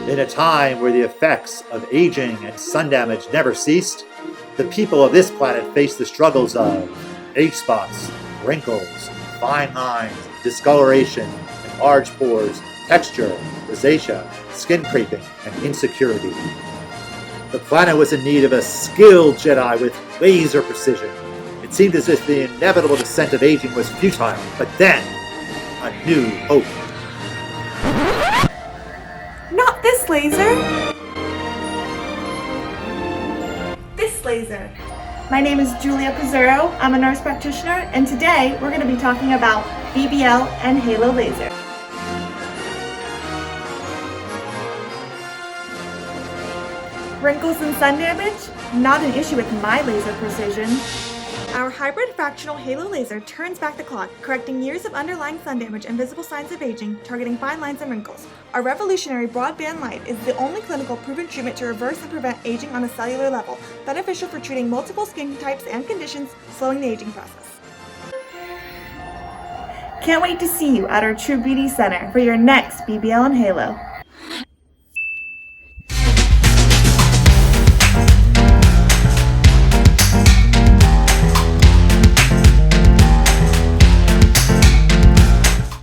In a time where the effects of aging and sun damage never ceased, the people of this planet face the struggles of age spots, wrinkles, fine lines, discoloration, enlarged pores, texture, rosacea, skin creeping, and insecurity. The planet was in need of a skilled Jedi with laser precision. It seemed as if the inevitable descent of aging was futile, but then, a new hope. Not this laser! This laser. My name is Julia Pizzurro. I'm a nurse practitioner, and today we're going to be talking about BBL and Halo laser. Wrinkles and sun damage? Not an issue with my laser precision. Our hybrid fractional Halo laser turns back the clock, correcting years of underlying sun damage and visible signs of aging, targeting fine lines and wrinkles. Our revolutionary broadband light is the only clinical proven treatment to reverse and prevent aging on a cellular level, beneficial for treating multiple skin types and conditions, slowing the aging process. Can't wait to see you at our True Beauty Center for your next BBL and Halo.